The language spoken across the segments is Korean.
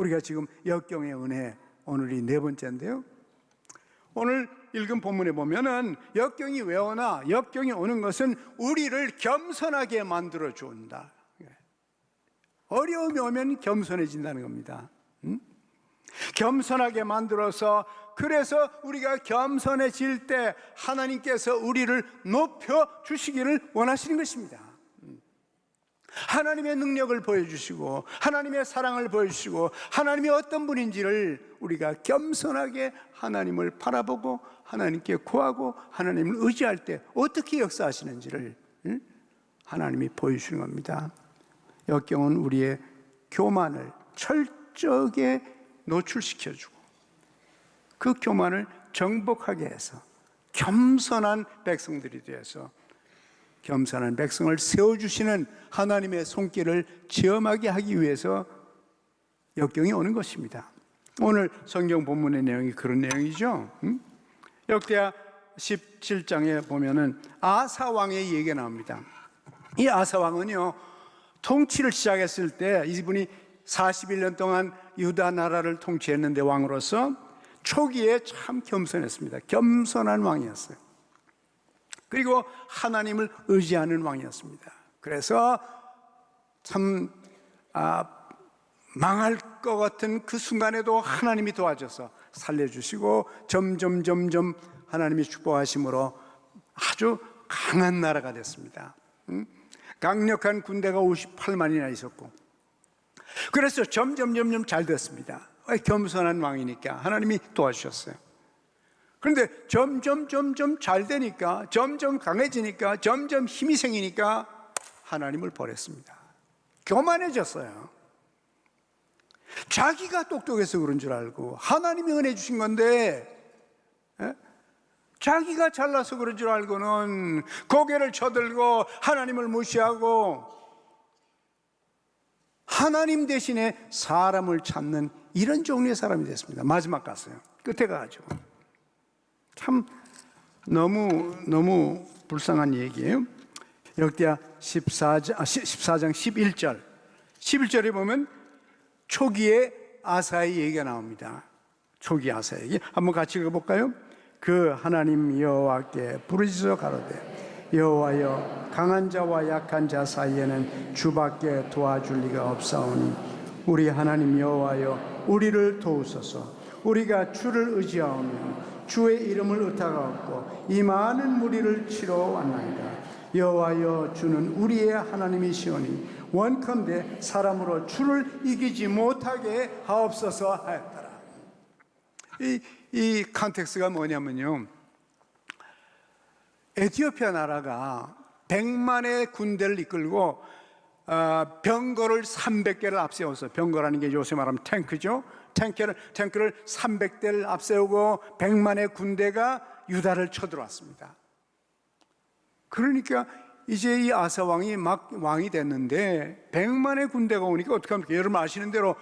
우리가 지금 역경의 은혜, 오늘이 네 번째인데요. 오늘 읽은 본문에 보면은 역경이 왜 오나? 역경이 오는 것은 우리를 겸손하게 만들어 준다. 어려움이 오면 겸손해진다는 겁니다. 겸손하게 만들어서, 그래서 우리가 겸손해질 때 하나님께서 우리를 높여 주시기를 원하시는 것입니다. 하나님의 능력을 보여주시고 하나님의 사랑을 보여주시고 하나님이 어떤 분인지를 우리가 겸손하게 하나님을 바라보고 하나님께 구하고 하나님을 의지할 때 어떻게 역사하시는지를 하나님이 보여주시는 겁니다. 역경은 우리의 교만을 철저하게 노출시켜주고 그 교만을 정복하게 해서 겸손한 백성들이 되어서 겸손한 백성을 세워주시는 하나님의 손길을 체험하게 하기 위해서 역경이 오는 것입니다. 오늘 성경 본문의 내용이 그런 내용이죠. 역대하 17장에 보면은 아사 왕의 얘기가 나옵니다. 이 아사 왕은요, 통치를 시작했을 때 이분이 41년 동안 유다 나라를 통치했는데 왕으로서 초기에 참 겸손했습니다. 겸손한 왕이었어요. 그리고 하나님을 의지하는 왕이었습니다. 그래서 참 망할 것 같은 그 순간에도 하나님이 도와줘서 살려주시고 점점 하나님이 축복하심으로 아주 강한 나라가 됐습니다. 강력한 군대가 58만이나 있었고, 그래서 점점 잘 됐습니다. 겸손한 왕이니까 하나님이 도와주셨어요. 그런데 점점 잘 되니까, 점점 강해지니까, 점점 힘이 생기니까 하나님을 버렸습니다. 교만해졌어요. 자기가 똑똑해서 그런 줄 알고 하나님이 은혜 주신 건데, 자기가 잘나서 그런 줄 알고는 고개를 쳐들고 하나님을 무시하고 하나님 대신에 사람을 찾는 이런 종류의 사람이 됐습니다. 마지막 갔어요. 끝에 가가지고. 참 너무 불쌍한 얘기예요. 역대하 14장 11절에 보면 초기에 아사의 얘기가 나옵니다. 초기 아사의 얘기 한번 같이 읽어볼까요? 그 하나님 여호와께 부르짖어 가로되 여호와여, 강한 자와 약한 자 사이에는 주밖에 도와줄 리가 없사오니 우리 하나님 여호와여, 우리를 도우소서. 우리가 주를 의지하오며 주의 이름을 의탁하옵고 이 많은 무리를 치러 왔나이다. 여호와여, 주는 우리의 하나님이시오니 원컨대 사람으로 주를 이기지 못하게 하옵소서 하였더라. 이 컨텍스트가 뭐냐면요, 에티오피아 나라가 100만의 군대를 이끌고 병거를 300개를 앞세워서, 병거라는 게 요새 말하면 탱크죠. 탱크를 300대를 앞세우고 100만의 군대가 유다를 쳐들어왔습니다. 그러니까 이제 이 아사 왕이 막 왕이 됐는데 100만의 군대가 오니까 어떻게 합니까? 여러분 아시는 대로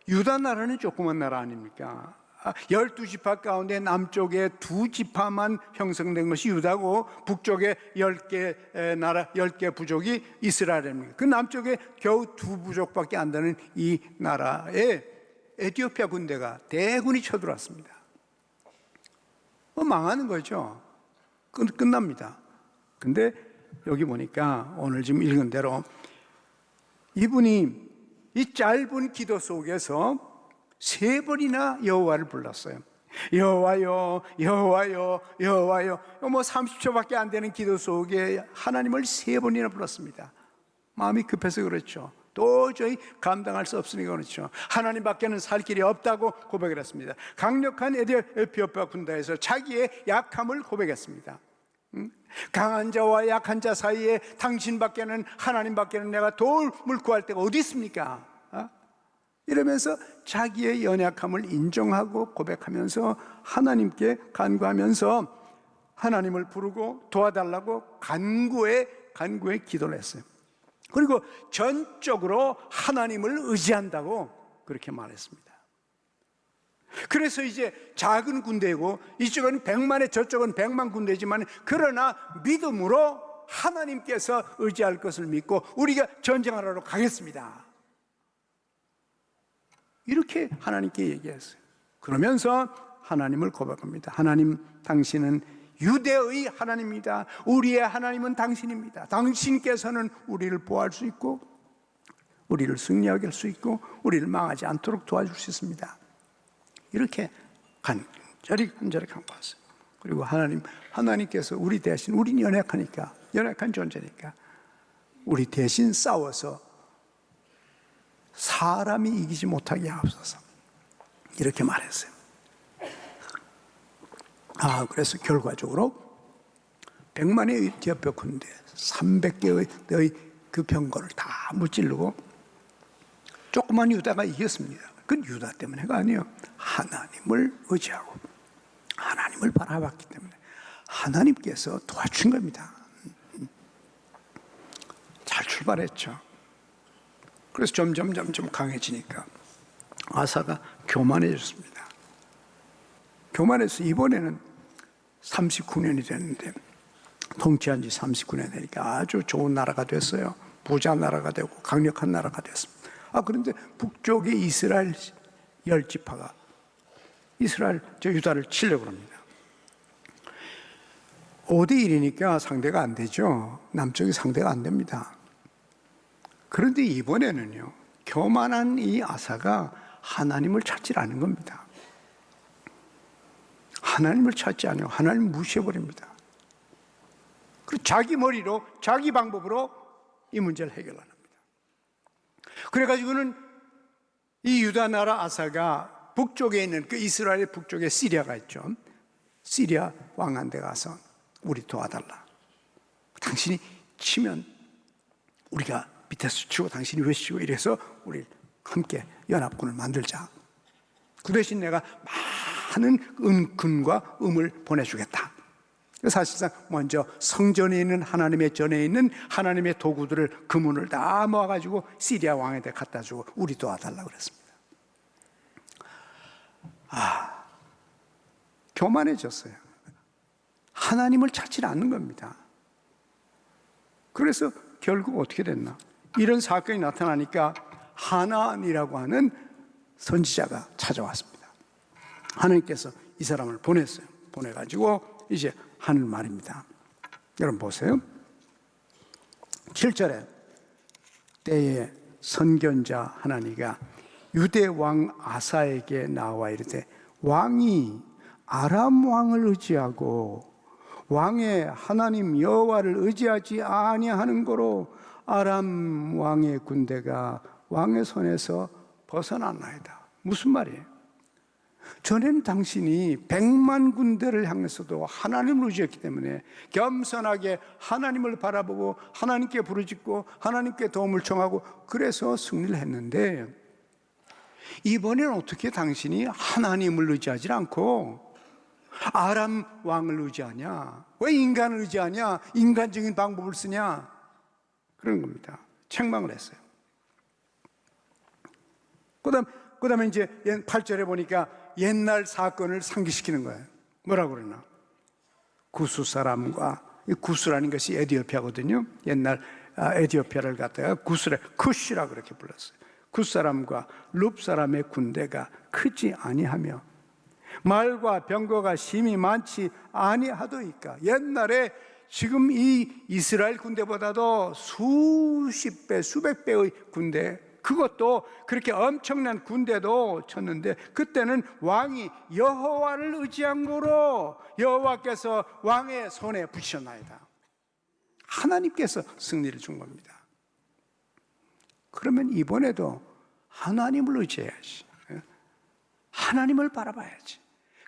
유다 나라는 조그만 나라 아닙니까? 12지파 가운데 남쪽에 2지파만 형성된 것이 유다고 북쪽에 10개 나라, 10개 부족이 이스라엘입니다. 그 남쪽에 겨우 2부족밖에 안 되는 이 나라에 에티오피아 군대가 대군이 쳐들어왔습니다. 망하는 거죠. 끝납니다. 근데 여기 보니까 오늘 지금 읽은 대로 이분이 이 짧은 기도 속에서 3번이나 여호와를 불렀어요. 여호와여, 여호와여, 여호와여. 30초밖에 안 되는 기도 속에 하나님을 3번이나 불렀습니다. 마음이 급해서 그렇죠. 도저히 감당할 수 없으니까 그렇죠. 하나님밖에는 살 길이 없다고 고백을 했습니다. 강력한 에티오피아 군대에서 자기의 약함을 고백했습니다. 강한 자와 약한 자 사이에 당신밖에는, 하나님밖에는 내가 도움을 구할 데가 어디 있습니까? 이러면서 자기의 연약함을 인정하고 고백하면서 하나님께 간구하면서 하나님을 부르고 도와달라고 간구에 기도를 했어요. 그리고 전적으로 하나님을 의지한다고 그렇게 말했습니다. 그래서 이제 작은 군대고 이쪽은 100만에 저쪽은 100만 군대지만, 그러나 믿음으로 하나님께서 의지할 것을 믿고 우리가 전쟁하러 가겠습니다. 이렇게 하나님께 얘기했어요. 그러면서 하나님을 고백합니다. 하나님, 당신은 유대의 하나님입니다. 우리의 하나님은 당신입니다. 당신께서는 우리를 보호할 수 있고 우리를 승리하게 할 수 있고 우리를 망하지 않도록 도와줄 수 있습니다. 이렇게 간절히 간구하세요. 그리고 하나님께서 우리 대신, 우리는 연약한 존재니까 우리 대신 싸워서 사람이 이기지 못하게 하옵소서. 이렇게 말했어요. 그래서 결과적으로 100만의 에티오피아 군대 300개의 그 병거를 다 무찌르고 조그만 유다가 이겼습니다. 그건 유다 때문에가 아니에요. 하나님을 의지하고 하나님을 바라봤기 때문에 하나님께서 도와준 겁니다. 잘 출발했죠. 그래서 점점 강해지니까 아사가 교만해졌습니다. 교만해서 이번에는 39년이 됐는데, 통치한 지 39년 되니까 아주 좋은 나라가 됐어요. 부자 나라가 되고 강력한 나라가 됐습니다. 그런데 북쪽의 이스라엘 10지파가 유다를 치려고 합니다. 5대1이니까 상대가 안 되죠. 남쪽이 상대가 안 됩니다. 그런데 이번에는요, 교만한 이 아사가 하나님을 찾지 않은 겁니다. 하나님을 찾지 않아요. 하나님을 무시해버립니다. 그리고 자기 머리로, 자기 방법으로 이 문제를 해결합니다. 그래가지고는 이 유다 나라 아사가 북쪽에 있는 그 이스라엘 북쪽에 시리아가 있죠. 시리아 왕한테 가서 우리 도와달라. 당신이 치면 우리가 밑에서 치고 당신이 왜 치고, 이래서 우리 함께 연합군을 만들자. 그 대신 내가 많은 은근과 음을 보내주겠다. 사실상 먼저 성전에 있는 하나님의 전에 있는 하나님의 도구들을, 금은을 다 모아가지고 시리아 왕한테 갖다 주고 우리 도와달라고 그랬습니다. 교만해졌어요. 하나님을 찾지 않는 겁니다. 그래서 결국 어떻게 됐나? 이런 사건이 나타나니까 하나니라고 하는 선지자가 찾아왔습니다. 하나님께서 이 사람을 보냈어요. 보내가지고 이제 하는 말입니다. 여러분 보세요. 7절에 때에 선견자 하나니가 유대 왕 아사에게 나와 이르되, 왕이 아람 왕을 의지하고 왕의 하나님 여호와를 의지하지 아니하는 거로 아람 왕의 군대가 왕의 손에서 벗어났나이다. 무슨 말이에요? 전에는 당신이 100만 군대를 향해서도 하나님을 의지했기 때문에 겸손하게 하나님을 바라보고 하나님께 부르짖고 하나님께 도움을 청하고 그래서 승리를 했는데, 이번에는 어떻게 당신이 하나님을 의지하지 않고 아람 왕을 의지하냐? 왜 인간을 의지하냐? 인간적인 방법을 쓰냐? 그런 겁니다. 책망을 했어요. 그 다음에 이제 8절에 보니까 옛날 사건을 상기시키는 거예요. 뭐라고 그러나? 구스 사람과, 이 구스라는 것이 에티오피아거든요. 옛날 에티오피아를 갖다가 구스라, 쿠시라 그렇게 불렀어요. 구스 사람과 룹 사람의 군대가 크지 아니하며 말과 병거가 심히 많지 아니하도이까. 옛날에 지금 이 이스라엘 군대보다도 수십 배, 수백 배의 군대, 그것도 그렇게 엄청난 군대도 쳤는데, 그때는 왕이 여호와를 의지한 거로 여호와께서 왕의 손에 붙이셨나이다. 하나님께서 승리를 준 겁니다. 그러면 이번에도 하나님을 의지해야지. 하나님을 바라봐야지.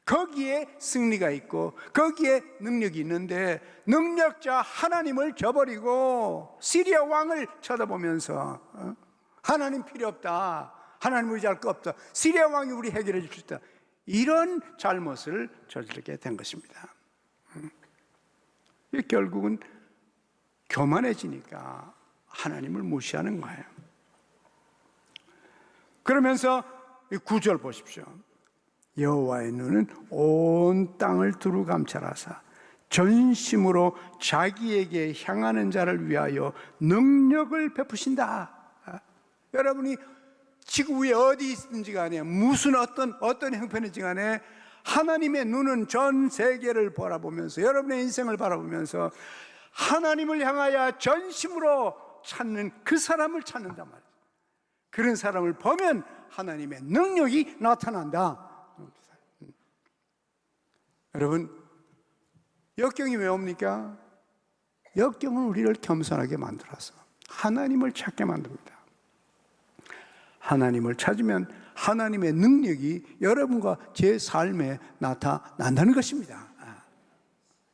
거기에 승리가 있고 거기에 능력이 있는데, 능력자 하나님을 저버리고 시리아 왕을 쳐다보면서 하나님 필요 없다, 하나님 의지할 거 없다, 시리아 왕이 우리 해결해 줄 수 있다, 이런 잘못을 저지르게 된 것입니다. 결국은 교만해지니까 하나님을 무시하는 거예요. 그러면서 9절 보십시오. 여호와의 눈은 온 땅을 두루 감찰하사 전심으로 자기에게 향하는 자를 위하여 능력을 베푸신다. 여러분이 지구 위에 어디 있든지 간에 무슨 어떤 형편이든지 간에 하나님의 눈은 전 세계를 바라보면서 여러분의 인생을 바라보면서 하나님을 향하여 전심으로 찾는 그 사람을 찾는단 말이에요. 그런 사람을 보면 하나님의 능력이 나타난다. 여러분, 역경이 왜 옵니까? 역경은 우리를 겸손하게 만들어서 하나님을 찾게 만듭니다. 하나님을 찾으면 하나님의 능력이 여러분과 제 삶에 나타난다는 것입니다.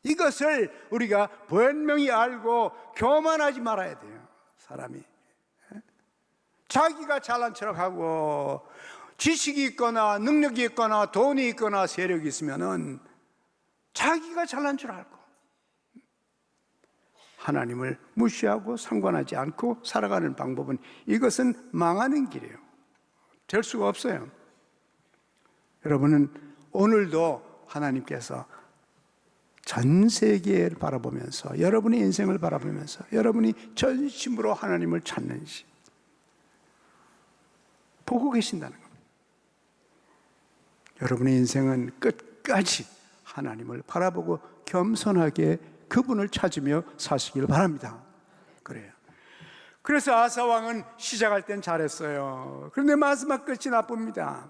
이것을 우리가 분명히 알고 교만하지 말아야 돼요. 사람이 자기가 잘난 척하고 지식이 있거나 능력이 있거나 돈이 있거나 세력이 있으면은 자기가 잘난 줄 알고 하나님을 무시하고 상관하지 않고 살아가는 방법은 이것은 망하는 길이에요. 될 수가 없어요. 여러분은 오늘도 하나님께서 전 세계를 바라보면서 여러분의 인생을 바라보면서 여러분이 전심으로 하나님을 찾는지 보고 계신다는 겁니다. 여러분의 인생은 끝까지 하나님을 바라보고 겸손하게 그분을 찾으며 사시길 바랍니다. 그래요. 그래서 아사 왕은 시작할 땐 잘했어요. 그런데 마지막 끝이 나쁩니다.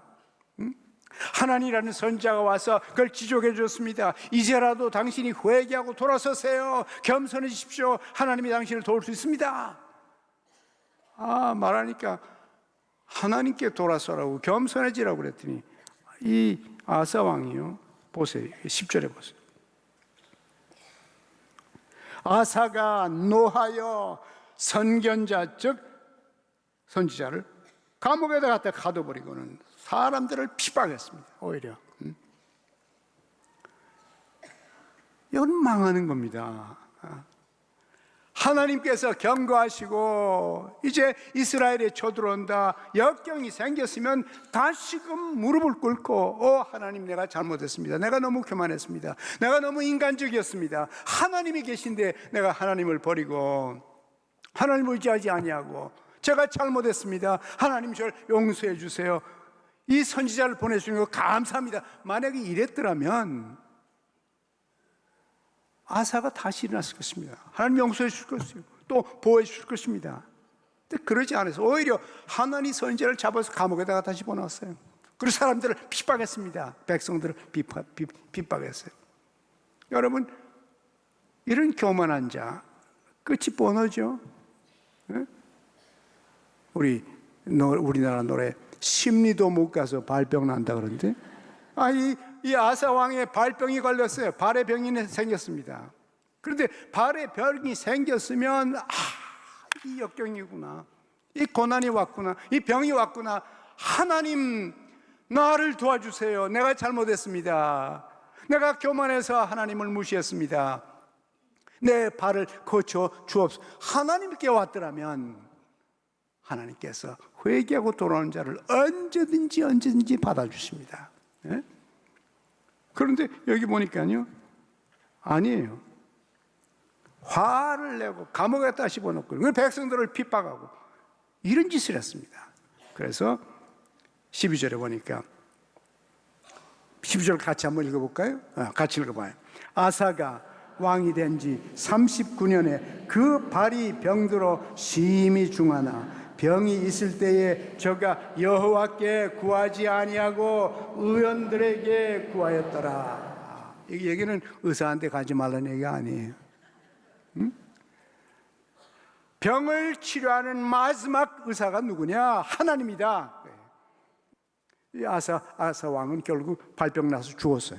하나님이라는 선지자가 와서 그걸 지적해 줬습니다. 이제라도 당신이 회개하고 돌아서세요. 겸손해지십시오. 하나님이 당신을 도울 수 있습니다. 말하니까 하나님께 돌아서라고 겸손해지라고 그랬더니 이 아사 왕이요, 보세요. 10절에 보세요. 아사가 노하여 선견자 즉 선지자를 감옥에다 갖다 가둬버리고는 사람들을 핍박했습니다. 오히려 이건 망하는 겁니다. 하나님께서 경고하시고 이제 이스라엘에 쳐들어온다, 역경이 생겼으면 다시금 무릎을 꿇고 하나님, 내가 잘못했습니다. 내가 너무 교만했습니다. 내가 너무 인간적이었습니다. 하나님이 계신데 내가 하나님을 버리고 하나님을 의지하지 아니하고 제가 잘못했습니다. 하나님 저를 용서해 주세요. 이 선지자를 보내주신 거 감사합니다. 만약에 이랬더라면 아사가 다시 일어났을 것입니다. 하나님 용서해 주실 것이요, 또 보호해 주실 것입니다. 근데 그러지 않아서 오히려 하나님 선지자를 잡아서 감옥에다가 다시 보내왔어요. 그리고 사람들을 핍박했습니다. 백성들을 핍박했어요. 여러분, 이런 교만한 자 끝이 뻔하죠. 네? 우리나라 노래 심리도 못 가서 발병 난다 그러는데 이 아사 왕의 발병이 걸렸어요. 발에 병이 생겼습니다. 그런데 발에 병이 생겼으면 이 역경이구나, 이 고난이 왔구나, 이 병이 왔구나, 하나님 나를 도와주세요. 내가 잘못했습니다. 내가 교만해서 하나님을 무시했습니다. 내 발을 고쳐 주옵소서. 하나님께 왔더라면 하나님께서 회개하고 돌아오는 자를 언제든지 받아주십니다. 네? 그런데 여기 보니까요, 아니에요. 화를 내고 감옥에 다시 집어넣고 그 백성들을 핍박하고 이런 짓을 했습니다. 그래서 12절에 보니까 12절 같이 한번 읽어볼까요? 같이 읽어봐요. 아사가 왕이 된 지 39년에 그 발이 병들어 심히 중하나 병이 있을 때에 저가 여호와께 구하지 아니하고 의원들에게 구하였더라. 이 얘기는 의사한테 가지 말라는 얘기가 아니에요. 병을 치료하는 마지막 의사가 누구냐? 하나님이다. 이 아사 왕은 결국 발병 나서 죽었어요.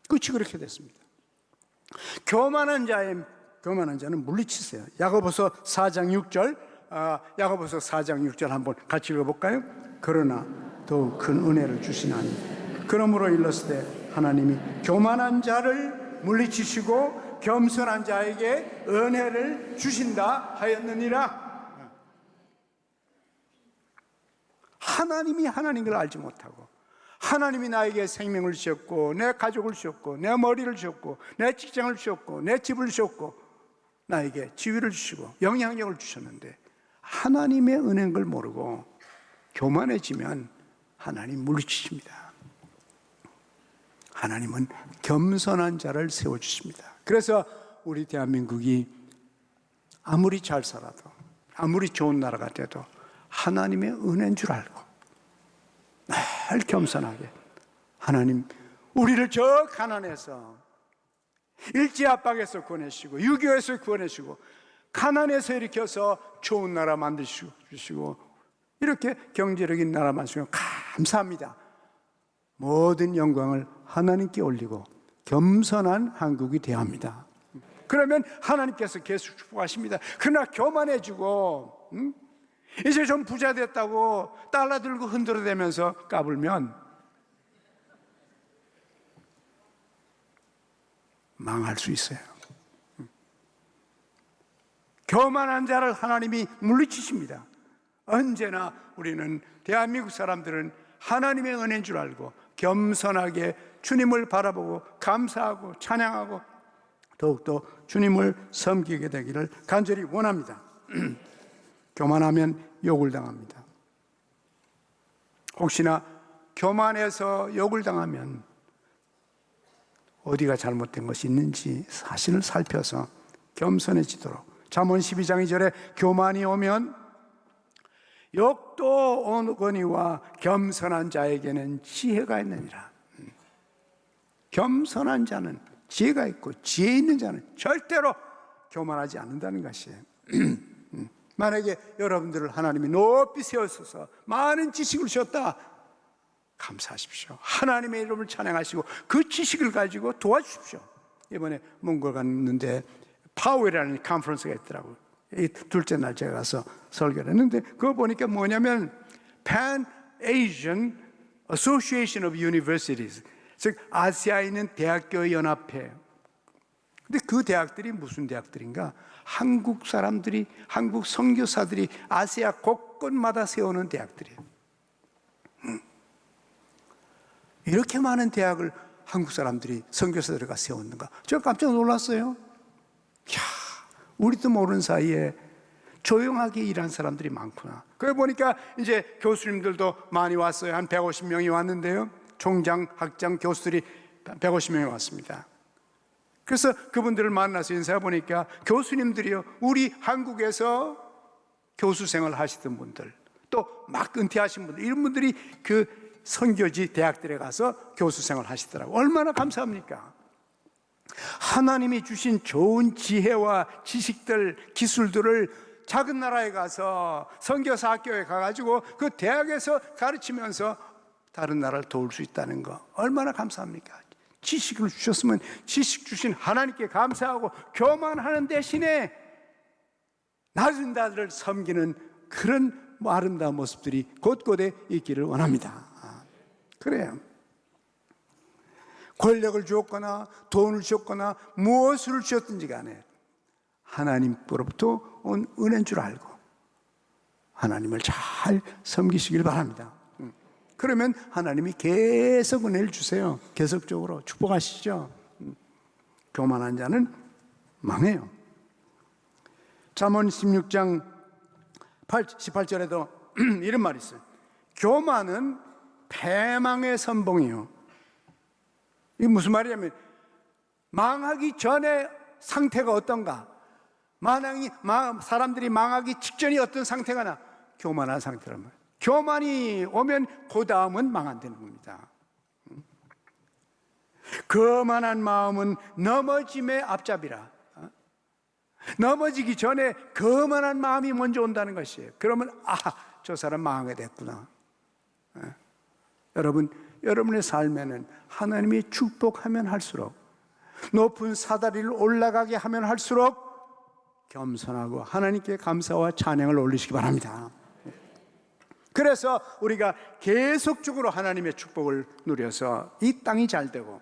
끝이 그렇게 됐습니다. 교만한 자는 물리치세요. 야고보서 4장 6절, 야고보서 4장 6절 한번 같이 읽어볼까요? 그러나 더욱 큰 은혜를 주시나니 그러므로 일렀으되 하나님이 교만한 자를 물리치시고 겸손한 자에게 은혜를 주신다 하였느니라. 하나님이 하나님인 걸 알지 못하고 하나님이 나에게 생명을 주셨고 내 가족을 주셨고 내 머리를 주셨고 내 직장을 주셨고 내 집을 주셨고 나에게 지위를 주시고 영향력을 주셨는데 하나님의 은혜인 걸 모르고 교만해지면 하나님 물리치십니다. 하나님은 겸손한 자를 세워주십니다. 그래서 우리 대한민국이 아무리 잘 살아도, 아무리 좋은 나라가 돼도 하나님의 은혜인 줄 알고 늘 겸손하게, 하나님 우리를 저 가난에서, 일제압박에서 구원하시고 6.25에서 구원하시고 가난에서 일으켜서 좋은 나라 만드시고 이렇게 경제력인 나라 만드시고 감사합니다. 모든 영광을 하나님께 올리고 겸손한 한국이 되어야 합니다. 그러면 하나님께서 계속 축복하십니다. 그러나 교만해지고 이제 좀 부자 됐다고 달러 들고 흔들어대면서 까불면 망할 수 있어요. 교만한 자를 하나님이 물리치십니다. 언제나 우리는, 대한민국 사람들은 하나님의 은혜인 줄 알고 겸손하게 주님을 바라보고 감사하고 찬양하고 더욱더 주님을 섬기게 되기를 간절히 원합니다. 교만하면 욕을 당합니다. 혹시나 교만해서 욕을 당하면 어디가 잘못된 것이 있는지 사실을 살펴서 겸손해지도록, 잠언 12장 2절에 교만이 오면 욕도 오거니와 겸손한 자에게는 지혜가 있느니라. 겸손한 자는 지혜가 있고 지혜 있는 자는 절대로 교만하지 않는다는 것이에요. 만약에 여러분들을 하나님이 높이 세우셔서 많은 지식을 주셨다, 감사하십시오. 하나님의 이름을 찬양하시고 그 지식을 가지고 도와주십시오. 이번에 몽골 갔는데 파웰이라는 컨퍼런스가 있더라고요. 이 둘째 날 제가 가서 설교를 했는데 그거 보니까 뭐냐면 Pan Asian Association of Universities, 즉 아시아에 있는 대학교 연합회. 근데 그 대학들이 무슨 대학들인가? 한국 사람들이, 한국 선교사들이 아시아 곳곳마다 세우는 대학들이에요. 이렇게 많은 대학을 한국 사람들이, 선교사들이 세웠는가? 제가 깜짝 놀랐어요. 이야, 우리도 모르는 사이에 조용하게 일한 사람들이 많구나. 그래 보니까 이제 교수님들도 많이 왔어요. 한 150명이 왔는데요. 총장, 학장, 교수들이 150명이 왔습니다. 그래서 그분들을 만나서 인사해 보니까 교수님들이요, 우리 한국에서 교수 생활 하시던 분들, 또 막 은퇴하신 분들, 이런 분들이 그 선교지 대학들에 가서 교수 생활 하시더라고요. 얼마나 감사합니까? 하나님이 주신 좋은 지혜와 지식들, 기술들을 작은 나라에 가서 선교사 학교에 가가지고 그 대학에서 가르치면서 다른 나라를 도울 수 있다는 거 얼마나 감사합니까? 지식을 주셨으면 지식 주신 하나님께 감사하고 교만하는 대신에 낮은 자들을 섬기는 그런 아름다운 모습들이 곳곳에 있기를 원합니다. 그래요. 권력을 주었거나 돈을 주었거나 무엇을 주었든지 간에 하나님으로부터 온 은혜인 줄 알고 하나님을 잘 섬기시길 바랍니다. 그러면 하나님이 계속 은혜를 주세요. 계속적으로 축복하시죠. 교만한 자는 망해요. 잠언 16장 18절에도 이런 말이 있어요. 교만은 패망의 선봉이요. 이게 무슨 말이냐면 망하기 전에 상태가 어떤가? 사람들이 망하기 직전이 어떤 상태가 나? 교만한 상태란 말이에요. 교만이 오면 그 다음은 망한다는 겁니다. 거만한 마음은 넘어짐의 앞잡이라. 넘어지기 전에 거만한 마음이 먼저 온다는 것이에요. 그러면 저 사람 망하게 됐구나. 여러분, 여러분의 삶에는 하나님이 축복하면 할수록, 높은 사다리를 올라가게 하면 할수록 겸손하고 하나님께 감사와 찬양을 올리시기 바랍니다. 그래서 우리가 계속적으로 하나님의 축복을 누려서 이 땅이 잘 되고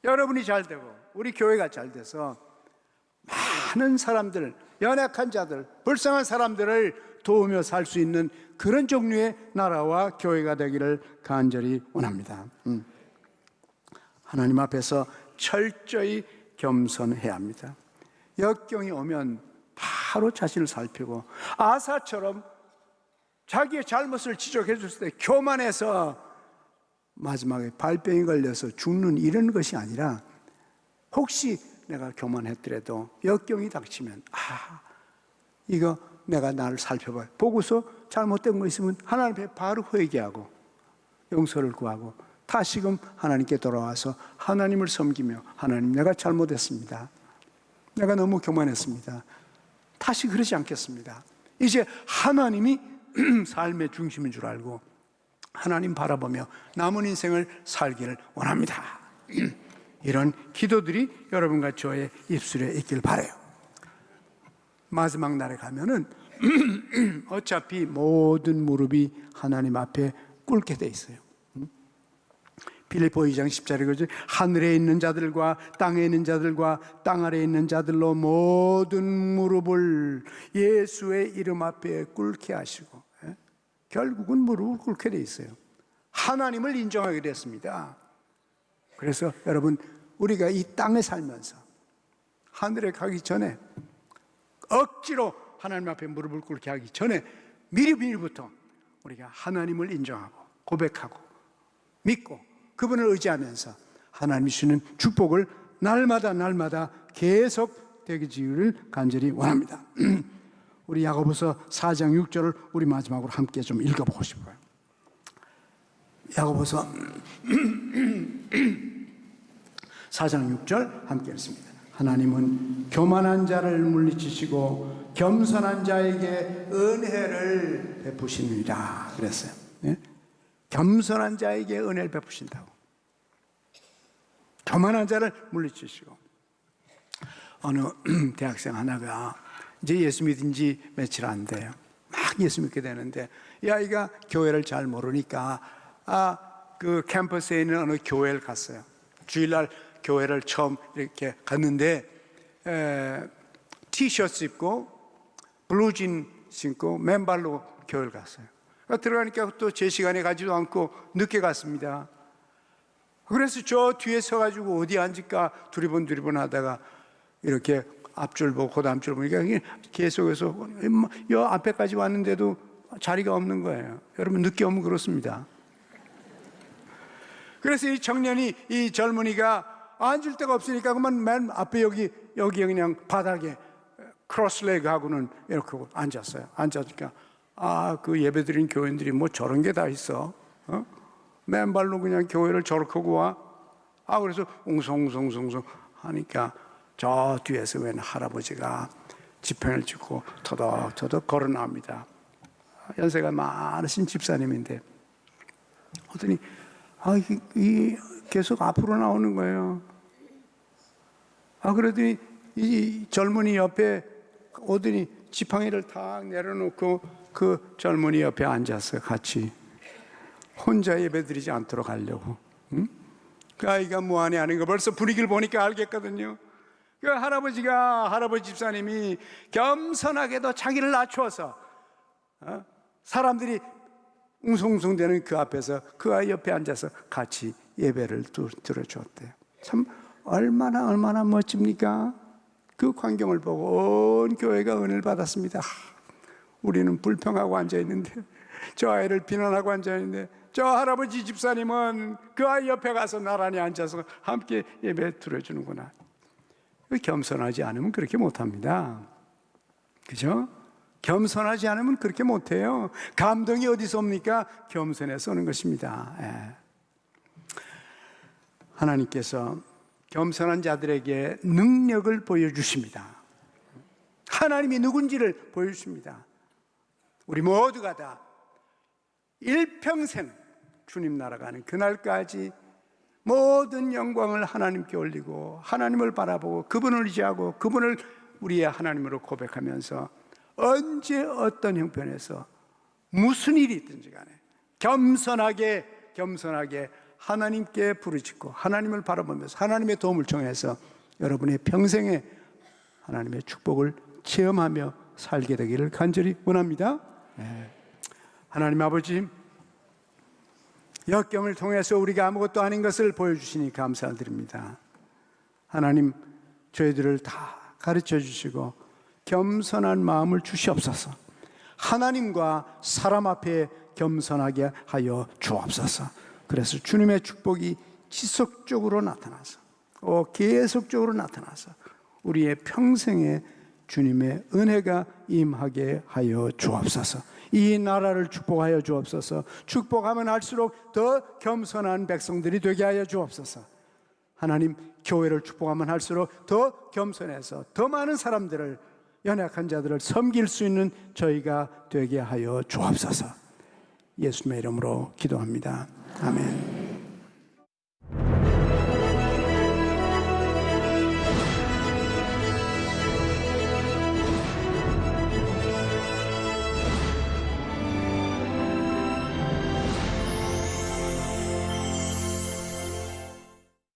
여러분이 잘 되고 우리 교회가 잘 돼서 많은 사람들, 연약한 자들, 불쌍한 사람들을 도우며 살 수 있는 그런 종류의 나라와 교회가 되기를 간절히 원합니다. 하나님 앞에서 철저히 겸손해야 합니다. 역경이 오면 바로 자신을 살피고 아사처럼 자기의 잘못을 지적해 줬을 때 교만해서 마지막에 발병이 걸려서 죽는 이런 것이 아니라, 혹시 내가 교만했더라도 역경이 닥치면 이거 내가 나를 살펴봐요. 보고서 잘못된 거 있으면 하나님 앞에 바로 회개하고 용서를 구하고 다시금 하나님께 돌아와서 하나님을 섬기며, 하나님, 내가 잘못했습니다. 내가 너무 교만했습니다. 다시 그러지 않겠습니다. 이제 하나님이 삶의 중심인 줄 알고 하나님 바라보며 남은 인생을 살기를 원합니다. 이런 기도들이 여러분과 저의 입술에 있길 바라요. 마지막 날에 가면은 어차피 모든 무릎이 하나님 앞에 꿇게 돼 있어요. 빌립보 2장 10절에 그러죠. 하늘에 있는 자들과 땅에 있는 자들과 땅 아래에 있는 자들로 모든 무릎을 예수의 이름 앞에 꿇게 하시고, 결국은 무릎을 꿇게 돼 있어요. 하나님을 인정하게 됐습니다. 그래서 여러분, 우리가 이 땅에 살면서 하늘에 가기 전에, 억지로 하나님 앞에 무릎을 꿇게 하기 전에 미리부터 우리가 하나님을 인정하고 고백하고 믿고 그분을 의지하면서 하나님이 주시는 축복을 날마다 계속 되기를 간절히 원합니다. 우리 야고보서 4장 6절을 우리 마지막으로 함께 좀 읽어보고 싶어요. 야고보서 4장 6절 함께 읽습니다. 하나님은 교만한 자를 물리치시고 겸손한 자에게 은혜를 베푸시느니라 그랬어요. 네? 겸손한 자에게 은혜를 베푸신다고. 교만한 자를 물리치시고. 어느 대학생 하나가 이제 예수 믿은 지 며칠 안 돼요. 막 예수 믿게 되는데, 이 아이가 교회를 잘 모르니까 그 캠퍼스에 있는 어느 교회를 갔어요. 주일날 교회를 처음 이렇게 갔는데 티셔츠 입고 블루진 신고 맨발로 교회를 갔어요. 들어가니까 또 제 시간에 가지도 않고 늦게 갔습니다. 그래서 저 뒤에 서가지고 어디 앉을까 두리번 하다가 이렇게 앞줄 보고 그 다음 줄 보니까 계속해서 여 앞에까지 왔는데도 자리가 없는 거예요. 여러분, 늦게 오면 그렇습니다. 그래서 이 청년이, 이 젊은이가 앉을 데가 없으니까 그만 맨 앞에 여기 그냥 바닥에 크로스레그 하고는 이렇게 앉았어요. 앉았으니까 그 예배드린 교인들이 뭐 저런 게 다 있어? 맨발로 그냥 교회를 저렇게 하고 와? 그래서 웅성웅성 하니까 저 뒤에서 웬 할아버지가 지팡이를 짚고 터덕터덕 걸어 나옵니다. 연세가 많으신 집사님인데, 그랬더니 계속 앞으로 나오는 거예요. 그러더니 이 젊은이 옆에 오더니 지팡이를 탁 내려놓고 그 젊은이 옆에 앉았어요. 같이 혼자 예배드리지 않도록 하려고. 그 아이가 무안해 하는 거 벌써 분위기를 보니까 알겠거든요. 그 할아버지 집사님이 겸손하게도 자기를 낮추어서 사람들이 웅성웅성대는 그 앞에서 그 아이 옆에 앉아서 같이 예배를 들어주었대요. 참 얼마나 멋집니까? 그 광경을 보고 온 교회가 은혜를 받았습니다. 우리는 불평하고 앉아있는데, 저 아이를 비난하고 앉아있는데, 저 할아버지 집사님은 그 아이 옆에 가서 나란히 앉아서 함께 예배 들어주는구나. 겸손하지 않으면 그렇게 못합니다. 그죠? 겸손하지 않으면 그렇게 못해요. 감동이 어디서 옵니까? 겸손해서 오는 것입니다. 하나님께서 겸손한 자들에게 능력을 보여주십니다. 하나님이 누군지를 보여주십니다. 우리 모두가 다 일평생 주님 나라가는 그날까지 모든 영광을 하나님께 올리고 하나님을 바라보고 그분을 의지하고 그분을 우리의 하나님으로 고백하면서 언제 어떤 형편에서 무슨 일이 있든지 간에 겸손하게 하나님께 부르짖고 하나님을 바라보면서 하나님의 도움을 청해서 여러분의 평생에 하나님의 축복을 체험하며 살게 되기를 간절히 원합니다. 하나님 아버지, 역경을 통해서 우리가 아무것도 아닌 것을 보여주시니 감사드립니다. 하나님, 저희들을 다 가르쳐 주시고 겸손한 마음을 주시옵소서. 하나님과 사람 앞에 겸손하게 하여 주옵소서. 그래서 주님의 축복이 지속적으로 나타나서 계속적으로 나타나서 우리의 평생에 주님의 은혜가 임하게 하여 주옵소서. 이 나라를 축복하여 주옵소서. 축복하면 할수록 더 겸손한 백성들이 되게 하여 주옵소서. 하나님, 교회를 축복하면 할수록 더 겸손해서 더 많은 사람들을, 연약한 자들을 섬길 수 있는 저희가 되게 하여 주옵소서. 예수님의 이름으로 기도합니다. 아멘.